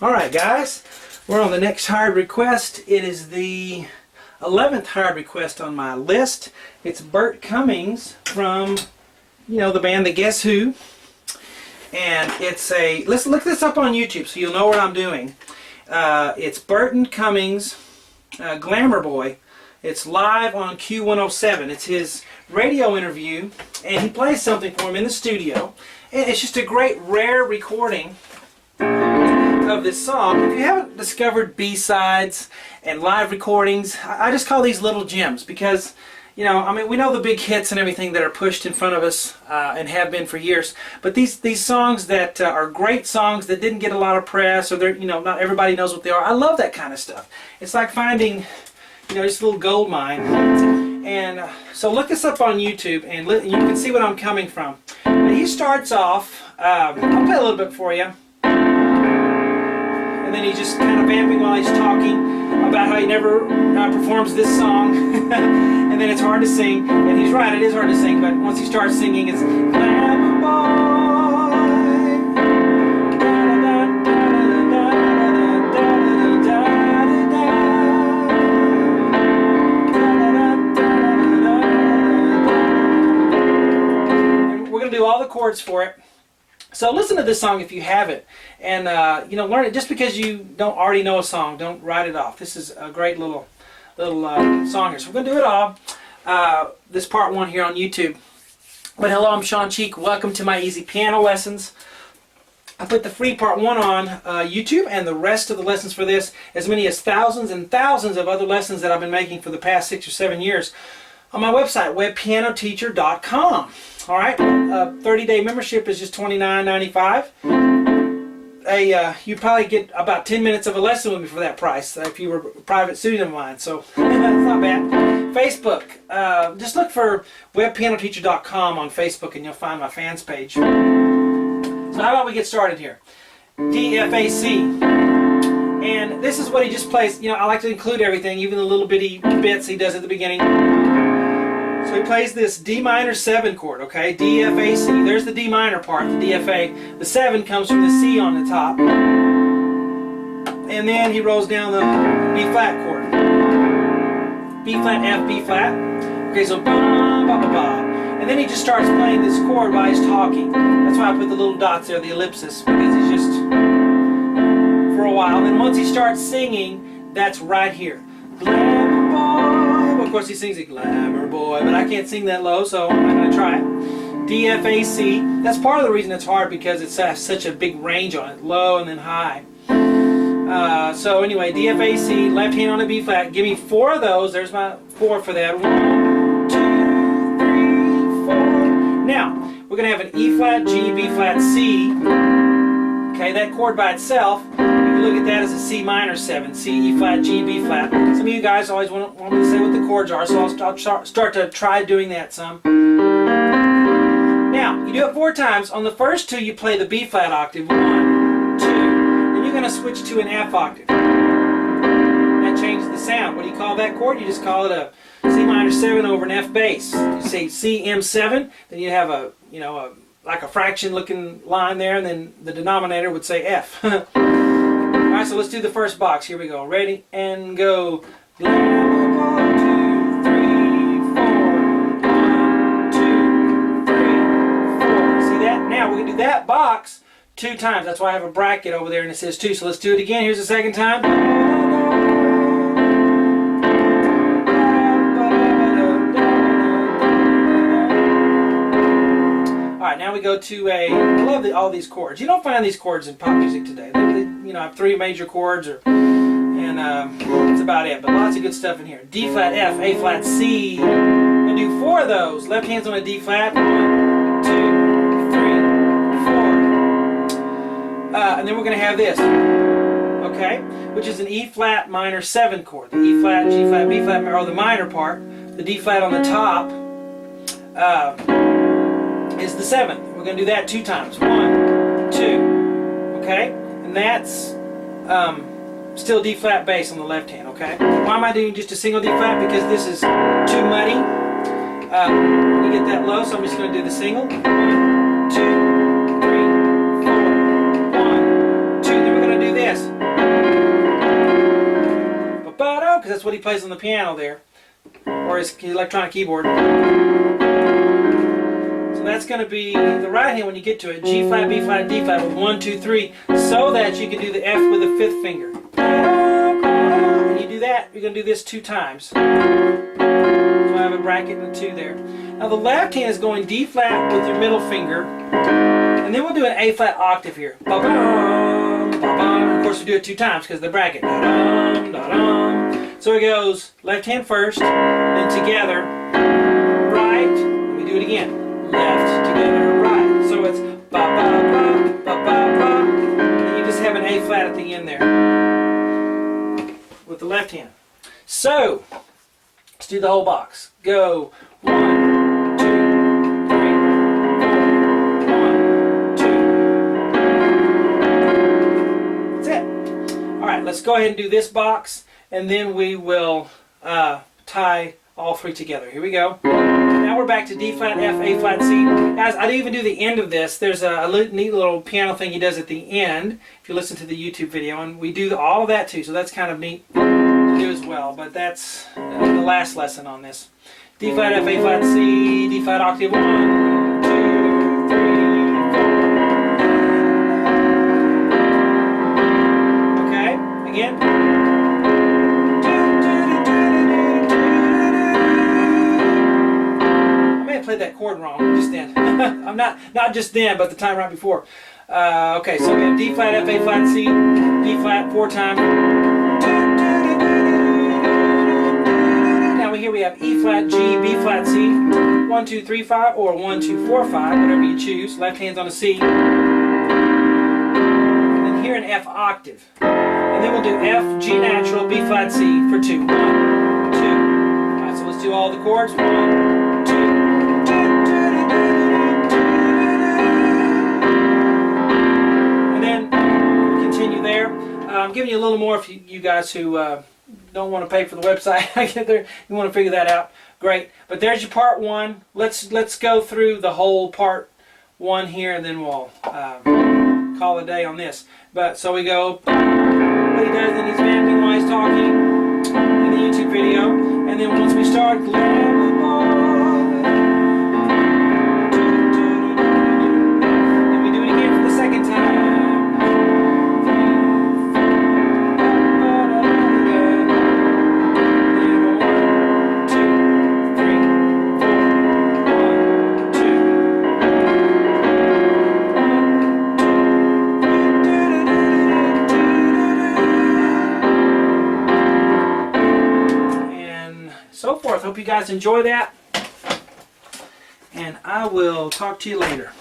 Alright guys, we're on the next hired request. It is the 11th hired request on my list. It's Burt Cummings from, the band The Guess Who. And it's a, let's look this up on YouTube so you'll know what I'm doing. It's Burton Cummings, Glamour Boy. It's live on Q107. It's his radio interview, and he plays something for him in the studio. And it's just a great, rare recording of this song. If you haven't discovered B-sides and live recordings, I just call these little gems because, we know the big hits and everything that are pushed in front of us and have been for years. But these songs that are great songs that didn't get a lot of press, or they're, not everybody knows what they are. I love that kind of stuff. It's like finding, just a little gold mine. And so look this up on YouTube, and you can see what I'm coming from. But he starts off. I'll play a little bit for you. And then he's just kind of vamping while he's talking about how he never performs this song. And then it's hard to sing. And he's right, it is hard to sing, but once he starts singing, it's Glamour Boy. And we're going to do all the chords for it. So listen to this song if you have it, and learn it. Just because you don't already know a song, don't write it off. This is a great little song here. So we're going to do it all. This part one here on YouTube. But hello, I'm Shawn. Welcome to my easy piano lessons. I put the free part one on YouTube, and the rest of the lessons for this, as many as thousands and thousands of other lessons that I've been making for the past 6 or 7 years, on my website, webpianoteacher.com. All right, 30-day membership is just $29.95. You probably get about 10 minutes of a lesson with me for that price if you were a private student of mine. So that's not bad. Facebook, just look for webpianoteacher.com on Facebook, and you'll find my fans page. So how about we get started here? D, F, A, C. And this is what he just plays. I like to include everything, even the little bitty bits he does at the beginning. So he plays this D minor 7 chord, okay? D, F, A, C. There's the D minor part, the D, F, A. The 7 comes from the C on the top. And then he rolls down the B flat chord. B flat, F, B flat. Okay, so ba, ba, ba, ba. And then he just starts playing this chord while he's talking. That's why I put the little dots there, the ellipsis, because he's just for a while. And then once he starts singing, that's right here. Glamour Boy. Of course he sings it, Glamour Boy, but I can't sing that low, so I'm not going to try it. D, F, A, C. That's part of the reason it's hard, because it has such a big range on it, low and then high. So anyway, D, F, A, C, left hand on a B flat. Give me 4 of those. There's my 4 for that. 1, 2, 3, 4. Now, we're going to have an E flat, G, B flat, C. Okay, that chord by itself, look at that as a C minor 7, C, E flat, G, B flat. Some of you guys always want me to say what the chords are, so I'll start to try doing that some. Now, you do it 4 times. On the first 2, you play the B flat octave, 1, 2. Then you're going to switch to an F octave. That changes the sound. What do you call that chord? You just call it a C minor 7 over an F bass. You say C, M7, then you have a, like a fraction looking line there, and then the denominator would say F. Alright, so let's do the first box. Here we go. Ready and go. Glamour Boy, 2, 3, 4. 1, 2, 3, 4. See that? Now we're going to do that box 2 times. That's why I have a bracket over there and it says 2. So let's do it again. Here's the second time. Alright, now we go to I love all these chords. You don't find these chords in pop music today. They have 3 major chords, and that's about it. But lots of good stuff in here. D flat, F, A flat, C. I'm going to do 4 of those. Left hand's on a D flat. 1, 2, 3, 4. And then we're going to have this, okay, which is an E flat minor 7 chord. The E flat, G flat, B flat are the minor part. The D flat on the top is the 7th. We're going to do that 2 times. 1, 2. Okay? And that's still D flat bass on the left hand. Okay? Why am I doing just a single D flat? Because this is too muddy. You get that low, so I'm just going to do the single. 1, 2, 3, 4. 1, 2. Then we're going to do this. because that's what he plays on the piano there, or his electronic keyboard. So that's going to be the right hand when you get to it. G flat, B flat, D flat with 1, 2, 3, so that you can do the F with the 5th finger. When you do that, you're going to do this 2 times. So I have a bracket and a 2 there. Now the left hand is going D flat with your middle finger, and then we'll do an A flat octave here. Ba-bum, ba-bum. Of course, we do it 2 times because of the bracket. Da-dum, da-dum. So it goes left hand first, then together, right, and we do it again. Left, together, right. So it's ba-ba-ba, ba-ba-ba. And you just have an A flat at the end there with the left hand. So, let's do the whole box. Go 1, 2, 3, 4, 1, 2. That's it. Alright, let's go ahead and do this box, and then we will tie all 3 together. Here we go. Now we're back to D flat, F, A flat, C. Guys, I didn't even do the end of this. There's a neat little piano thing he does at the end, if you listen to the YouTube video, and we do all of that too, so that's kind of neat to do as well. But that's the last lesson on this. D flat, F, A flat, C, D flat octave, 1, 2, 3, 4. Okay, again. Played that chord wrong just then. I'm not just then, but the time right before. Okay, so we have D flat, F, A flat, C, D flat 4 times. Now here we have E flat, G, B flat, C, 1, 2, 3, 5, or 1, 2, 4, 5, whatever you choose. Left hand's on a C. And then here an F octave. And then we'll do F, G natural, B flat, C for 2. 1, 2. Alright, so let's do all the chords. 1, 2. There. I'm giving you a little more if you guys who don't want to pay for the website. I get there. You want to figure that out. Great. But there's your part 1. Let's go through the whole part 1 here, and then we'll call it a day on this. But so we go. What he does, then he's vamping while he's talking in the YouTube video, and then once we start, Glamour boy. Then we do it again for the second time. So forth. Hope you guys enjoy that, and I will talk to you later.